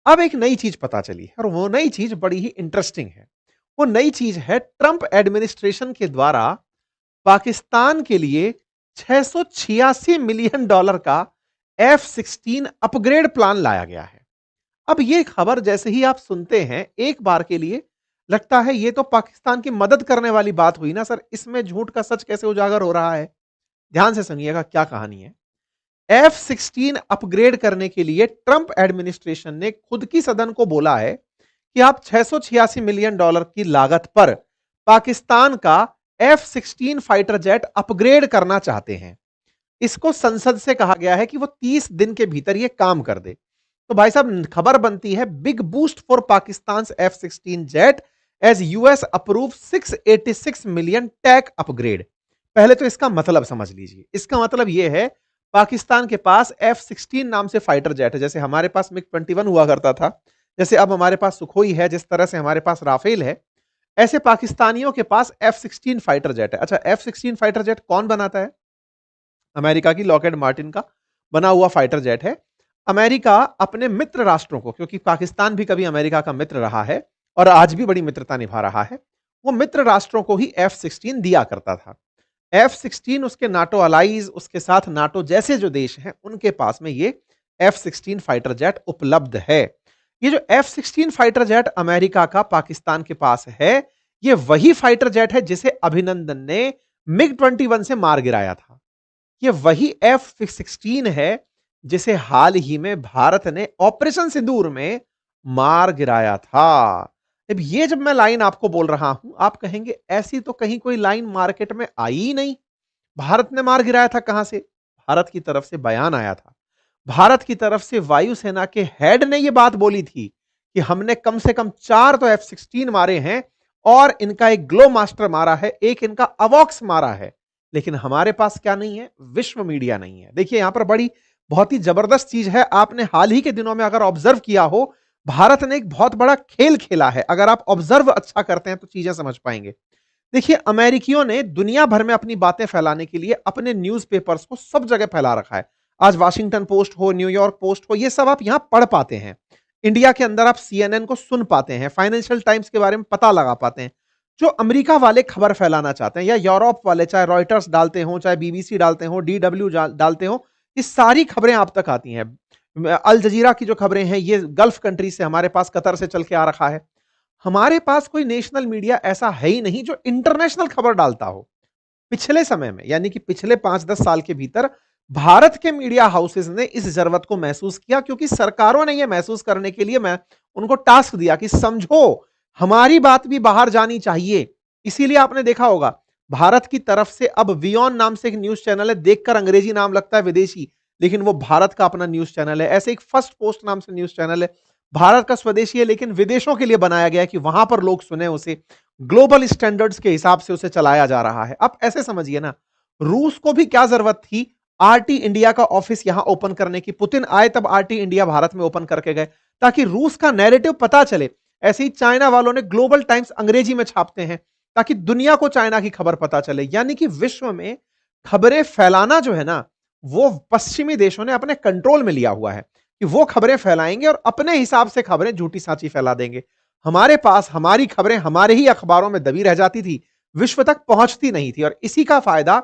अब एक नई चीज पता चली है और वो नई चीज बड़ी ही इंटरेस्टिंग है। वो नई चीज है ट्रंप एडमिनिस्ट्रेशन के द्वारा पाकिस्तान के लिए $686 मिलियन का F-16 अपग्रेड प्लान लाया गया है। अब ये खबर जैसे ही आप सुनते हैं, एक बार के लिए लगता है ये तो पाकिस्तान की मदद करने वाली बात हुई ना सर, इसमें झूठ का सच कैसे उजागर हो रहा है? ध्यान से सुनिएगा क्या कहानी है। F-16 अपग्रेड करने के लिए ट्रंप एडमिनिस्ट्रेशन ने खुद की सदन को बोला है कि आप $686 मिलियन की लागत पर पाकिस्तान का F-16 फाइटर जेट अपग्रेड करना चाहते हैं। इसको संसद से कहा गया है कि वो 30 दिन के भीतर ये काम कर दे। तो भाई साहब खबर बनती है, big boost for Pakistan F-16 jet as US approve 686 million tech upgrade. पहले तो इसका मतलब समझ लीजिए। इसका मतलब यह है पाकिस्तान के पास F-16 नाम से फाइटर जेट है, जैसे हमारे पास मिग-21 हुआ करता था, जैसे अब हमारे पास सुखोई है, जिस तरह से हमारे पास राफेल है, ऐसे पाकिस्तानियों के पास F-16 फाइटर जेट है। अच्छा, F-16 फाइटर जेट कौन बनाता है? अमेरिका की लॉकहेड मार्टिन का बना हुआ फाइटर जेट है। अमेरिका अपने मित्र राष्ट्रों को, क्योंकि पाकिस्तान भी कभी अमेरिका का मित्र रहा है और आज भी बड़ी मित्रता निभा रहा है, वो मित्र राष्ट्रों को ही F-16 दिया करता था। F-16 उसके नाटो अलाइज, उसके साथ नाटो जैसे जो देश हैं, उनके पास में ये F-16 फाइटर जेट उपलब्ध है। ये जो F-16 फाइटर जेट अमेरिका का पाकिस्तान के पास है, ये वही फाइटर जेट है जिसे अभिनंदन ने मिग-21 से मार गिराया था। ये वही F-16 है जिसे हाल ही में भारत ने ऑपरेशन सिंदूर में मार गिराया था। अब ये जब मैं लाइन आपको बोल रहा हूं, आप कहेंगे ऐसी तो कहीं कोई लाइन मार्केट में आई ही नहीं। भारत ने मार गिराया था कहां से? भारत की तरफ से बयान आया था। भारत की तरफ से वायुसेना के हेड ने यह बात बोली थी कि हमने कम से कम 4 तो F-16 मारे हैं और इनका एक ग्लो मास्टर मारा है, एक इनका अवॉक्स मारा है। लेकिन हमारे पास क्या नहीं है? विश्व मीडिया नहीं है। देखिए यहां पर बड़ी बहुत ही जबरदस्त चीज है। आपने हाल ही के दिनों में अगर ऑब्जर्व किया हो, भारत ने एक बहुत बड़ा खेल खेला है। अगर आप ऑब्जर्व अच्छा करते हैं तो चीजें समझ पाएंगे। देखिए अमेरिकियों ने दुनिया भर में अपनी बातें फैलाने के लिए अपने न्यूज़पेपर्स को सब जगह फैला रखा है। आज वाशिंगटन पोस्ट हो, न्यूयॉर्क पोस्ट हो, ये सब आप यहां पढ़ पाते हैं। इंडिया के अंदर आप CNN को सुन पाते हैं, फाइनेंशियल टाइम्स के बारे में पता लगा पाते हैं। जो अमेरिका वाले खबर फैलाना चाहते हैं या यूरोप वाले, चाहे रॉयटर्स डालते हो, चाहे BBC डालते हो, DW डालते हो, ये सारी खबरें आप तक आती हैं। अल जजीरा की जो खबरें हैं, ये गल्फ कंट्री से, हमारे पास कतर से चल के आ रखा है। हमारे पास कोई नेशनल मीडिया ऐसा है ही नहीं जो इंटरनेशनल खबर डालता हो। पिछले समय में, यानी कि पिछले 5-10 साल के भीतर भारत के मीडिया हाउसेस ने इस जरूरत को महसूस किया, क्योंकि सरकारों ने यह महसूस करने के लिए मैं उनको टास्क दिया कि समझो हमारी बात भी बाहर जानी चाहिए। इसीलिए आपने देखा होगा भारत की तरफ से अब वियॉन नाम से एक न्यूज चैनल है, देखकर अंग्रेजी नाम लगता है विदेशी, लेकिन वो भारत का अपना न्यूज चैनल है। ऐसे एक फर्स्ट पोस्ट नाम से न्यूज चैनल है, भारत का स्वदेशी है लेकिन विदेशों के लिए बनाया गया है कि वहां पर लोग सुने उसे, ग्लोबल स्टैंडर्ड्स के हिसाब से उसे चलाया जा रहा है। अब ऐसे समझिए ना, रूस को भी क्या जरूरत थी आरटी इंडिया का ऑफिस यहां ओपन करने की? पुतिन आए तब आरटी इंडिया भारत में ओपन करके गए ताकि रूस का नैरेटिव पता चले। ऐसे ही चाइना वालों ने ग्लोबल टाइम्स अंग्रेजी में छापते हैं ताकि दुनिया को चाइना की खबर पता चले। यानी कि विश्व में खबरें फैलाना जो है ना, वो पश्चिमी देशों ने अपने कंट्रोल में लिया हुआ है कि वो खबरें फैलाएंगे और अपने हिसाब से खबरें झूठी साची फैला देंगे। हमारे पास हमारी खबरें हमारे ही अखबारों में दबी रह जाती थी, विश्व तक पहुंचती नहीं थी, और इसी का फायदा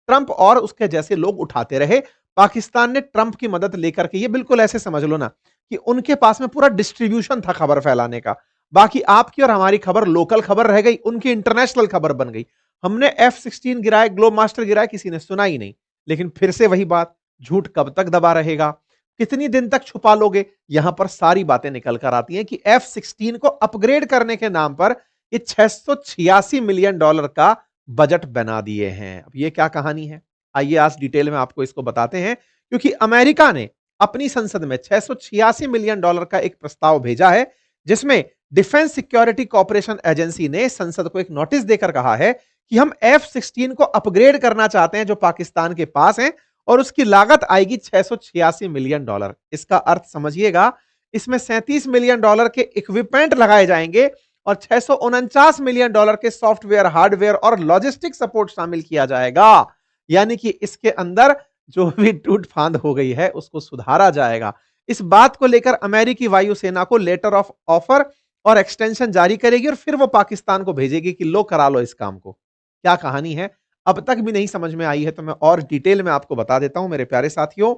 ट्रंप और उसके जैसे लोग उठाते रहे। पाकिस्तान ने ट्रंप की मदद लेकर के, ये बिल्कुल ऐसे समझ लो ना कि उनके पास में पूरा डिस्ट्रीब्यूशन था खबर फैलाने का। बाकी आपकी और हमारी खबर लोकल खबर रह गई, उनकी इंटरनेशनल खबर बन गई। हमने F-16 गिराए, ग्लोब मास्टर गिराए, किसी ने सुना ही नहीं। लेकिन फिर से वही बात, झूठ कब तक दबा रहेगा, कितनी दिन तक छुपा लोगे? यहां पर सारी बातें निकल कर आती हैं कि F-16 को अपग्रेड करने के नाम पर ये $686 मिलियन का बजट बना दिए हैं। अब ये क्या कहानी है, आइए आज डिटेल में आपको इसको बताते हैं। क्योंकि अमेरिका ने अपनी संसद में $686 मिलियन का एक प्रस्ताव भेजा है, जिसमें डिफेंस सिक्योरिटी कॉर्पोरेशन एजेंसी ने संसद को एक नोटिस देकर कहा है कि हम F-16 को अपग्रेड करना चाहते हैं जो पाकिस्तान के पास है, और उसकी लागत आएगी $686 मिलियन। इसका अर्थ समझिएगा, इसमें $37 मिलियन के इक्विपमेंट लगाए जाएंगे और $649 मिलियन के सॉफ्टवेयर, हार्डवेयर और लॉजिस्टिक सपोर्ट शामिल किया जाएगा। यानी कि इसके अंदर जो भी टूट फांद हो गई है उसको सुधारा जाएगा। इस बात को लेकर अमेरिकी वायुसेना को लेटर ऑफ ऑफर और एक्सटेंशन जारी करेगी और फिर वो पाकिस्तान को भेजेगी कि लो करा लो इस काम को। क्या कहानी है, अब तक भी नहीं समझ में आई है तो मैं और डिटेल में आपको बता देता हूं मेरे प्यारे साथियों।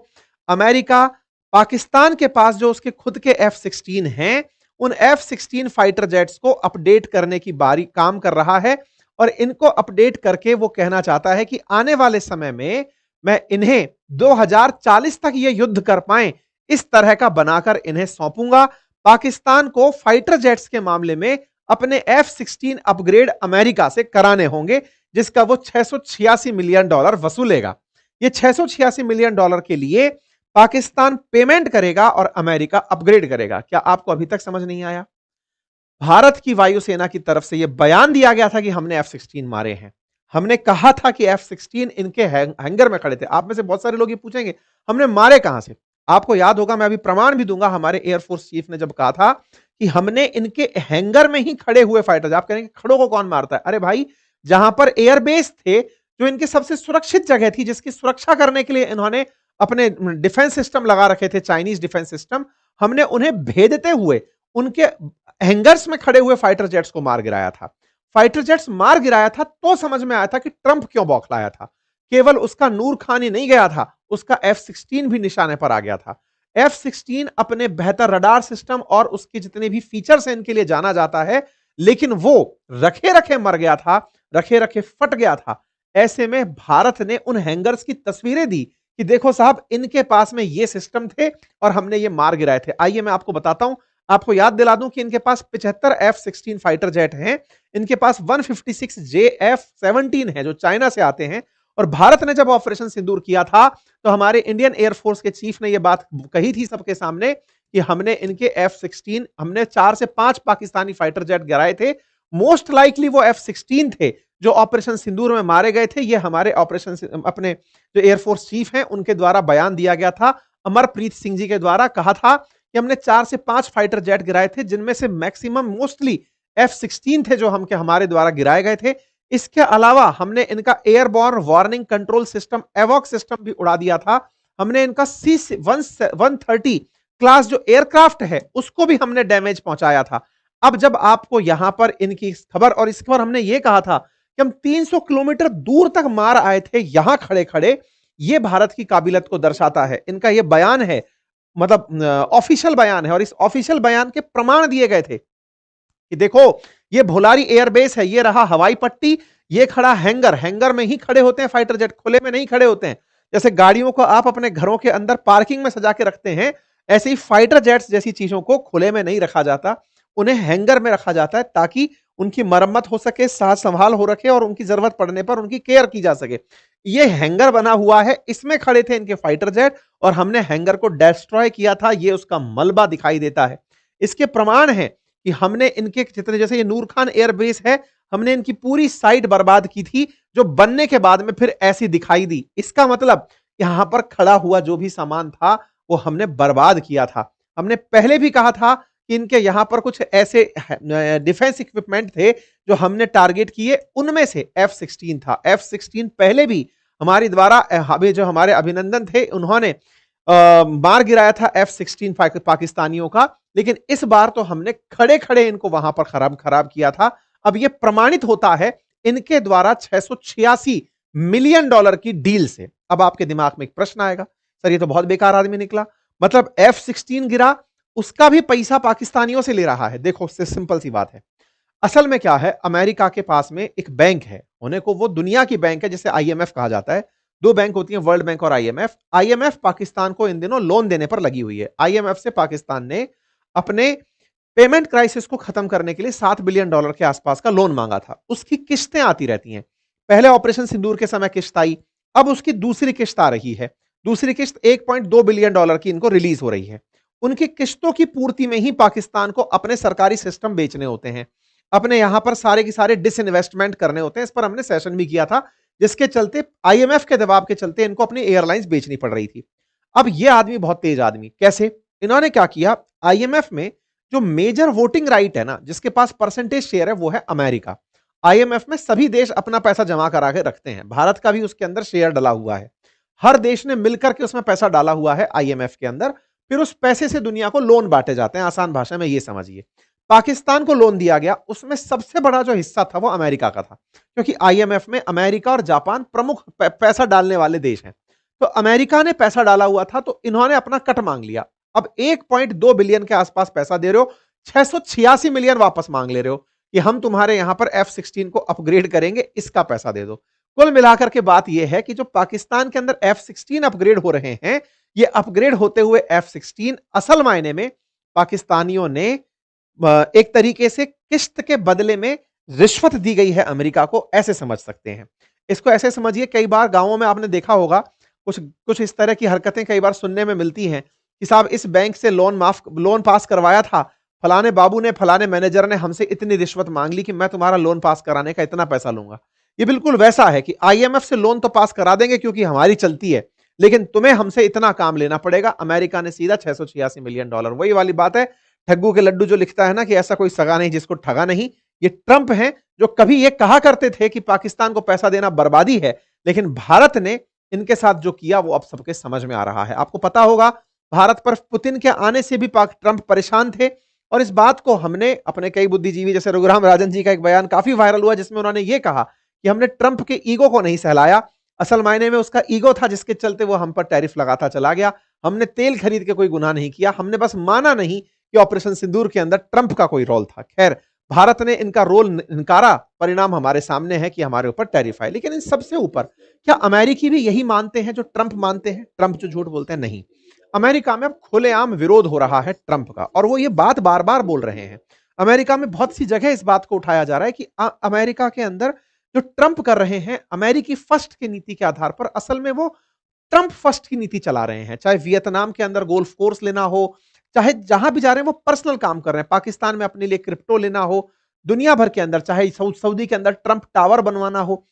अमेरिका पाकिस्तान के पास जो उसके खुद के F-16 हैं, उन F-16 फाइटर जेट्स को अपडेट करने की बारी काम कर रहा है और इनको अपडेट करके वो कहना चाहता है कि आने वाले समय में मैं इन्हें 2040 तक ये युद्ध कर पाएं, इस तरह का बनाकर इन्हें सौंपूंगा। पाकिस्तान को फाइटर जेट्स के मामले में अपने F-16 अपग्रेड अमेरिका से कराने होंगे, जिसका वो $686 मिलियन वसूलेगा। ये $686 मिलियन के लिए पाकिस्तान पेमेंट करेगा और अमेरिका अपग्रेड करेगा। क्या आपको अभी तक समझ नहीं आया? भारत की वायुसेना की तरफ से यह बयान दिया गया था कि हमने F-16 मारे हैं। हमने कहा था कि F-16 इनके हैंगर में खड़े थे। आप में से बहुत सारे लोग ये पूछेंगे, हमने मारे कहां से? आपको याद होगा, मैं अभी प्रमाण भी दूंगा, हमारे एयरफोर्स चीफ ने जब कहा था कि हमने इनके हैंगर में ही खड़े हुए फाइटर्स। आप कहेंगे खड़ों को कौन मारता है? अरे भाई, जहां पर एयरबेस थे, जो इनकी सबसे सुरक्षित जगह थी, जिसकी सुरक्षा करने के लिए इन्होंने अपने डिफेंस सिस्टम लगा रखे थे, चाइनीज डिफेंस सिस्टम, हमने उन्हें भेदते हुए उनके हैंगर्स में खड़े हुए फाइटर जेट्स को मार गिराया था। फाइटर जेट्स मार गिराया था तो समझ में आया था कि ट्रंप क्यों बौखलाया था। केवल उसका नूर खान ही नहीं गया था, उसका F-16 भी निशाने पर आ गया था। F-16 अपने बेहतर रडार सिस्टम और उसके जितने भी फीचर्स हैं इनके लिए जाना जाता है, लेकिन वो रखे रखे मर गया था, रखे रखे फट गया था। ऐसे में भारत ने उन हैंगर्स की तस्वीरें दी कि देखो साहब, इनके पास में ये सिस्टम थे और हमने ये मार गिराए थे। आइए मैं आपको बताता हूं, आपको याद दिला दूं कि इनके पास 75 F-16 फाइटर जेट हैं, इनके पास 156 JF-17 है जो चाइना से आते हैं। और भारत ने जब ऑपरेशन सिंदूर किया था तो हमारे इंडियन एयरफोर्स के चीफ ने यह बात कही थी सबके सामने कि हमने इनके F-16, हमने 4 से 5 पाकिस्तानी फाइटर जेट गिराए थे। मोस्ट लाइकली वो F-16 थे जो ऑपरेशन सिंदूर में मारे गए थे। ये हमारे ऑपरेशन अपने जो एयरफोर्स चीफ हैं उनके द्वारा बयान दिया गया था, अमरप्रीत सिंह जी के द्वारा कहा था कि हमने 4 से 5 फाइटर जेट गिराए थे, जिनमें से मैक्सिमम मोस्टली F-16 थे जो हमारे द्वारा गिराए गए थे। इसके अलावा हमने इनका एयरबॉर्न वार्निंग कंट्रोल सिस्टम एवॉक सिस्टम भी उड़ा दिया था। हमने इनका C-130 क्लास जो एयरक्राफ्ट है उसको भी हमने डैमेज पहुंचाया था। अब जब आपको यहां पर इनकी खबर, और इस पर हमने ये कहा था कि हम 300 किलोमीटर दूर तक मार आए थे यहां खड़े खड़े, ये भारत की काबिलियत को दर्शाता है। इनका ये बयान है, मतलब ऑफिशियल बयान है, और इस ऑफिशियल बयान के प्रमाण दिए गए थे कि देखो ये भोलारी एयरबेस है, ये रहा हवाई पट्टी, ये खड़ा हैंगर, हैंगर में ही खड़े होते हैं फाइटर जेट, खुले में नहीं खड़े होते हैं। जैसे गाड़ियों को आप अपने घरों के अंदर पार्किंग में सजा के रखते हैं, ऐसे ही फाइटर जेट्स जैसी चीजों को खुले में नहीं रखा जाता, उन्हें हैंगर में रखा जाता है ताकि उनकी मरम्मत हो सके, साज संभाल हो रखे और उनकी जरूरत पड़ने पर उनकी केयर की जा सके। ये हैंगर बना हुआ है, इसमें खड़े थे इनके फाइटर जेट और हमने हैंगर को डिस्ट्रॉय किया था। ये उसका मलबा दिखाई देता है। इसके प्रमाण है कि हमने इनके जितने, जैसे ये नूर खान एयरबेस है, हमने इनकी पूरी साइट बर्बाद की थी जो बनने के बाद में फिर ऐसी दिखाई दी। इसका मतलब यहां पर खड़ा हुआ जो भी सामान था वो हमने बर्बाद किया था। हमने पहले भी कहा था कि इनके यहां पर कुछ ऐसे डिफेंस इक्विपमेंट थे जो हमने टारगेट किए, उनमें से F-16 था। F-16 पहले भी हमारे द्वारा जो हमारे अभिनंदन थे उन्होंने मार गिराया था F-16 पाकिस्तानियों का, लेकिन इस बार तो हमने खड़े खड़े इनको वहां पर खराब किया था। अब यह प्रमाणित होता है इनके द्वारा $686 मिलियन की डील से। अब आपके दिमाग में एक प्रश्न आएगा, सर ये तो बहुत बेकार आदमी निकला, मतलब F-16 गिरा, उसका भी पैसा पाकिस्तानियों से ले रहा है। देखो उससे सिंपल सी बात है, असल में क्या है, अमेरिका के पास में एक बैंक है, होने को वो दुनिया की बैंक है जिसे IMF कहा जाता है। दो बैंक होती हैं, वर्ल्ड बैंक और IMF। IMF पाकिस्तान को इन दिनों लोन देने पर लगी हुई है। IMF से पाकिस्तान ने अपने पेमेंट क्राइसिस को खत्म करने के लिए $7 बिलियन के आसपास का लोन मांगा था। उसकी किस्तें आती रहती हैं। पहले ऑपरेशन सिंदूर के समय किस्त आई, अब उसकी दूसरी किस्त आ रही है। दूसरी किस्त $1.2 बिलियन की इनको रिलीज हो रही है। उनकी किस्तों की पूर्ति में ही पाकिस्तान को अपने सरकारी सिस्टम बेचने होते हैं, अपने यहां पर सारे के सारे डिसइन्वेस्टमेंट करने होते हैं। इस पर हमने सेशन भी किया था, जिसके चलते IMF के दबाव के चलते इनको अपनी एयरलाइंस बेचनी पड़ रही थी। अब ये आदमी बहुत तेज आदमी, कैसे? इन्होंने क्या किया, IMF में जो मेजर वोटिंग राइट है ना, जिसके पास परसेंटेज शेयर है, वो है अमेरिका। IMF में सभी देश अपना पैसा जमा करा के रखते हैं, भारत का भी उसके अंदर शेयर डला हुआ है। हर देश ने मिलकर के उसमें पैसा डाला हुआ है IMF के अंदर। फिर उस पैसे से दुनिया को लोन बांटे जाते हैं, आसान भाषा में ये समझिए। पाकिस्तान को लोन दिया गया, उसमें सबसे बड़ा जो हिस्सा था वो अमेरिका का था, क्योंकि आईएमएफ में अमेरिका और जापान प्रमुख पैसा डालने वाले देश हैं। तो अमेरिका ने पैसा डाला हुआ था, तो इन्होंने अपना कट मांग लिया। अब 1.2 बिलियन के आसपास पैसा दे रहे हो, 686 मिलियन वापस मांग ले रहे हो कि हम तुम्हारे यहां पर F-16 को अपग्रेड करेंगे, इसका पैसा दे दो। कुल मिलाकर के बात यह है कि जो पाकिस्तान के अंदर F-16 अपग्रेड हो रहे हैं, ये अपग्रेड होते हुए F-16 असल मायने में पाकिस्तानियों ने एक तरीके से किस्त के बदले में रिश्वत दी गई है अमेरिका को, ऐसे समझ सकते हैं। इसको ऐसे समझिए, कई बार गांवों में आपने देखा होगा कुछ कुछ इस तरह की हरकतें कई बार सुनने में मिलती हैं कि साहब इस बैंक से लोन पास करवाया था, फलाने बाबू ने, फलाने मैनेजर ने हमसे इतनी रिश्वत मांग ली कि मैं तुम्हारा लोन पास कराने का इतना पैसा लूंगा। ये बिल्कुल वैसा है कि आईएमएफ से लोन तो पास करा देंगे क्योंकि हमारी चलती है, लेकिन तुम्हें हमसे इतना काम लेना पड़ेगा। अमेरिका ने सीधा $686 मिलियन, वही वाली बात है ठग्गू के लड्डू जो लिखता है ना कि ऐसा कोई सगा नहीं जिसको ठगा नहीं। ये ट्रंप हैं जो कभी ये कहा करते थे कि पाकिस्तान को पैसा देना बर्बादी है, लेकिन भारत ने इनके साथ जो किया वो अब सबके समझ में आ रहा है। आपको पता होगा भारत पर पुतिन के आने से भी ट्रंप परेशान थे, और इस बात को हमने अपने कई बुद्धिजीवी जैसे रघुराम राजन जी का एक बयान काफी वायरल हुआ जिसमें उन्होंने ये कहा कि हमने ट्रंप के ईगो को नहीं सहलाया, असल मायने में उसका ईगो था जिसके चलते वो हम पर टैरिफ लगाता चला गया। हमने तेल खरीद के कोई गुनाह नहीं किया, हमने बस माना नहीं कि ऑपरेशन सिंदूर के अंदर ट्रंप का कोई रोल था। खैर, भारत ने इनका रोल इनकारा, परिणाम हमारे सामने है कि हमारे ऊपर टैरिफ आए। लेकिन इन सबसे ऊपर क्या अमेरिकी भी यही मानते हैं जो ट्रंप मानते हैं? ट्रंप जो झूठ बोलते हैं? नहीं। अमेरिका में अब खुलेआम विरोध हो रहा है ट्रंप का, और वो ये बात बार बार बोल रहे हैं। अमेरिका में बहुत सी जगह इस बात को उठाया जा रहा है कि अमेरिका के अंदर जो ट्रंप कर रहे हैं अमेरिकी फर्स्ट की नीति के आधार पर, असल में वो ट्रंप फर्स्ट की नीति चला रहे हैं। चाहे वियतनाम के अंदर गोल्फ कोर्स लेना हो, चाहे जहां भी जा रहे हैं वो पर्सनल काम कर रहे हैं। पाकिस्तान में अपने लिए क्रिप्टो लेना हो, दुनिया भर के अंदर, चाहे सऊदी के अंदर ट्रंप टावर बनवाना हो,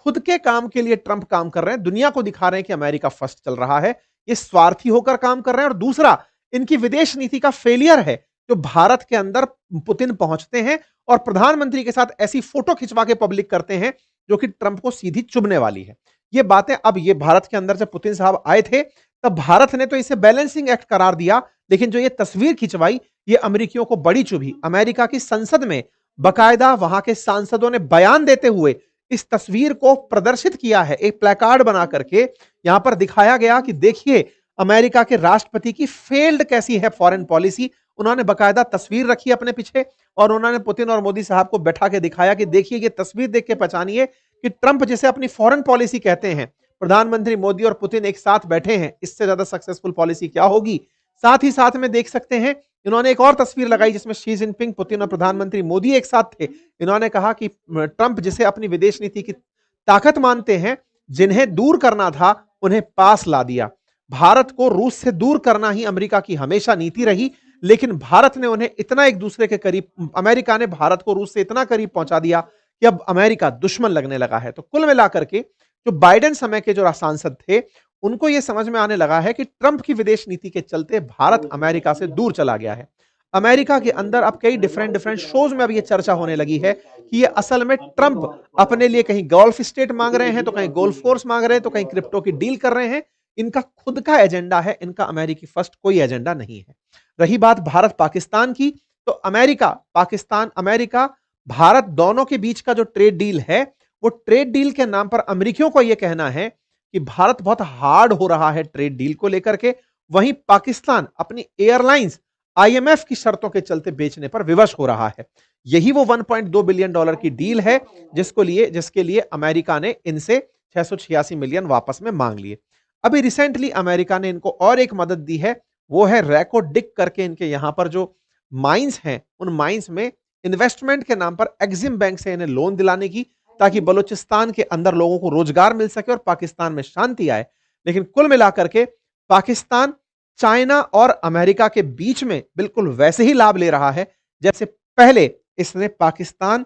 खुद के काम के लिए ट्रंप काम कर रहे हैं। दुनिया को दिखा रहे हैं कि अमेरिका फर्स्ट चल रहा है। ये स्वार्थी होकर काम कर रहे हैं। और दूसरा, इनकी विदेश नीति का फेलियर है जो भारत के अंदर पुतिन पहुंचते हैं और प्रधानमंत्री के साथ ऐसी फोटो खिंचवा के पब्लिक करते हैं जो कि ट्रंप को सीधी चुभने वाली है। ये बातें अब ये भारत के अंदर जब पुतिन साहब आए थे तब भारत ने तो इसे बैलेंसिंग एक्ट करार दिया, लेकिन जो ये तस्वीर खिंचवाई ये अमेरिकियों को बड़ी चुभी। अमेरिका की संसद में बकायदा वहां के सांसदों ने बयान देते हुए इस तस्वीर को प्रदर्शित किया है, एक प्लेकार्ड बना करके यहां पर दिखाया गया कि देखिए अमेरिका के राष्ट्रपति की फेल्ड कैसी है फॉरेन पॉलिसी। उन्होंने बकायदा तस्वीर रखी अपने पीछे और उन्होंने पुतिन और मोदी साहब को बैठा के दिखाया कि देखिए ये तस्वीर देख के पहचानिए कि ट्रंप जिसे अपनी फॉरेन पॉलिसी कहते हैं, प्रधानमंत्री मोदी और पुतिन एक साथ बैठे हैं, इससे ज्यादा सक्सेसफुल पॉलिसी क्या होगी। साथ ही साथ में देख सकते हैं इन्होंने एक और तस्वीर लगाई जिसमें शी जिनपिंग, पुतिन और प्रधानमंत्री मोदी एक साथ थे। इन्होंने कहा कि ट्रंप जिसे अपनी विदेश नीति की ताकत मानते हैं, जिन्हें दूर करना था उन्हें पास ला दिया। भारत को रूस से दूर करना ही अमेरिका की हमेशा नीति रही, लेकिन भारत ने उन्हें इतना एक दूसरे के करीब, अमेरिका ने भारत को रूस से इतना करीब पहुंचा दिया कि अब अमेरिका दुश्मन लगने लगा है। तो कुल मिलाकर के जो बाइडेन समय के जो सांसद थे उनको यह समझ में आने लगा है कि ट्रंप की विदेश नीति के चलते भारत अमेरिका से दूर चला गया है। अमेरिका के अंदर अब कई डिफरेंट शोज में अब यह चर्चा होने लगी है कि ये असल में ट्रंप अपने लिए कहीं गोल्फ स्टेट मांग रहे हैं, तो कहीं गोल्फ कोर्स मांग रहे हैं, तो कहीं क्रिप्टो की डील कर रहे हैं। इनका खुद का एजेंडा है, इनका अमेरिकी फर्स्ट कोई एजेंडा नहीं है। रही बात भारत पाकिस्तान की, तो अमेरिका, पाकिस्तान, अमेरिका, भारत दोनों के बीच का जो ट्रेड डील है वो ट्रेड डील के नाम पर अमेरिकियों को यह कहना है कि भारत बहुत हार्ड हो रहा है ट्रेड डील को लेकर के। वहीं पाकिस्तान अपनी एयरलाइंस आईएमएफ की शर्तों के चलते बेचने पर विवश हो रहा है। यही वो $1.2 बिलियन की डील है जिसके लिए अमेरिका ने इनसे 686 मिलियन वापस में मांग लिए। अभी रिसेंटली अमेरिका ने इनको और एक मदद दी है, वो है रैको डिक करके इनके यहां पर जो माइंस हैं उन माइंस में इन्वेस्टमेंट के नाम पर एक्सिम बैंक से इन्हें लोन दिलाने की, ताकि बलूचिस्तान के अंदर लोगों को रोजगार मिल सके और पाकिस्तान में शांति आए। लेकिन कुल मिलाकर के पाकिस्तान चाइना और अमेरिका के बीच में बिल्कुल वैसे ही लाभ ले रहा है जैसे पहले इसने पाकिस्तान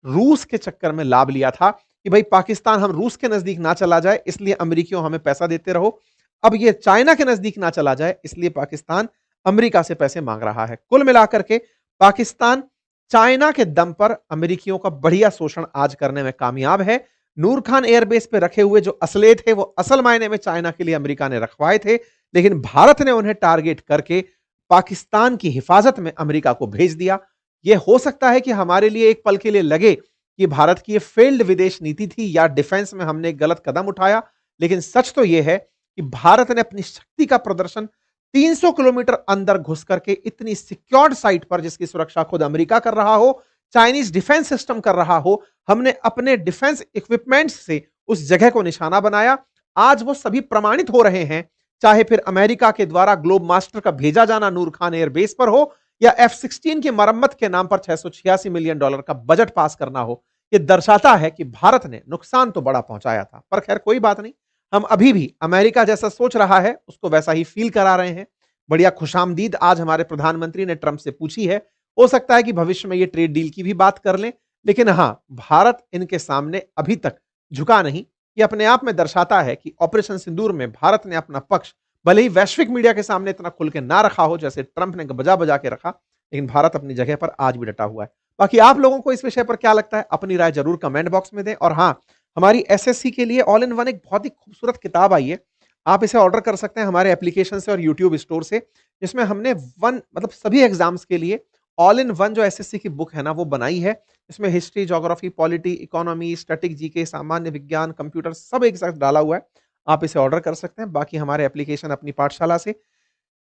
रूस के चक्कर में लाभ लिया था कि भाई पाकिस्तान हम रूस के नजदीक ना चला जाए इसलिए अमेरिकियों हमें पैसा देते रहो। अब ये चाइना के नजदीक ना चला जाए इसलिए पाकिस्तान अमेरिका से पैसे मांग रहा है। कुल मिलाकर के पाकिस्तान चाइना के दम पर अमेरिकियों का बढ़िया शोषण आज करने में कामयाब है। नूर खान एयरबेस पे रखे हुए जो असले थे, वो असल मायने में चाइना के लिए अमेरिका ने रखवाए थे, लेकिन भारत ने उन्हें टारगेट करके पाकिस्तान की हिफाजत में अमेरिका को भेज दिया। ये हो सकता है कि हमारे लिए एक पल के लिए लगे कि भारत की ये फेल्ड विदेश नीति थी या डिफेंस में हमने गलत कदम उठाया, लेकिन सच तो यह है कि भारत ने अपनी शक्ति का प्रदर्शन 300 किलोमीटर अंदर घुस करके इतनी सिक्योर्ड साइट पर, जिसकी सुरक्षा खुद अमेरिका कर रहा हो, चाइनीज डिफेंस सिस्टम कर रहा हो, हमने अपने डिफेंस इक्विपमेंट्स से उस जगह को निशाना बनाया। आज वो सभी प्रमाणित हो रहे हैं, चाहे फिर अमेरिका के द्वारा ग्लोब मास्टर का भेजा जाना नूर खान एयरबेस पर हो या F-16 की मरम्मत के नाम पर $686 मिलियन का बजट पास करना हो। ये दर्शाता है कि भारत ने नुकसान तो बड़ा पहुंचाया था, पर खैर कोई बात नहीं। हम अभी भी अमेरिका जैसा सोच रहा है, उसको वैसा ही फील करा रहे हैं। बढ़िया खुशामदीद आज हमारे प्रधानमंत्री ने ट्रंप से पूछी है। हो सकता है कि भविष्य में ये ट्रेड डील की भी बात कर लें, लेकिन हां, भारत इनके सामने अभी तक झुका नहीं। ये अपने आप में दर्शाता है कि ऑपरेशन सिंदूर में भारत ने अपना पक्ष भले ही वैश्विक मीडिया के सामने इतना खुल के ना रखा हो, जैसे ट्रंप ने बजा बजा के रखा, लेकिन भारत अपनी जगह पर आज भी डटा हुआ है। बाकी आप लोगों को इस विषय पर क्या लगता है? अपनी राय जरूर कमेंट बॉक्स में दें। और हाँ, हमारी एसएससी के लिए ऑल इन वन एक बहुत ही खूबसूरत किताब आई है। आप इसे ऑर्डर कर सकते हैं हमारे एप्लीकेशन से और यूट्यूब स्टोर से, जिसमें हमने वन मतलब सभी एग्जाम्स के लिए ऑल इन वन जो एसएससी की बुक है ना, वो बनाई है। इसमें history, geography, polity, economy, static GK, सामान्य विज्ञान, कंप्यूटर सब एक साथ डाला हुआ है। आप इसे ऑर्डर कर सकते हैं। बाकी हमारे एप्लीकेशन अपनी पाठशाला से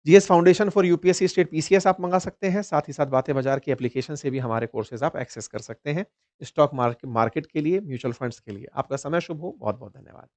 GS foundation for UPSC state PCS आप मंगा सकते हैं। साथ ही साथ बातें बाजार की एप्लीकेशन से भी हमारे कोर्सेज आप एक्सेस कर सकते हैं। स्टॉक मार्केट के लिए, म्यूचुअल फंड्स के लिए। आपका समय शुभ हो। बहुत बहुत धन्यवाद।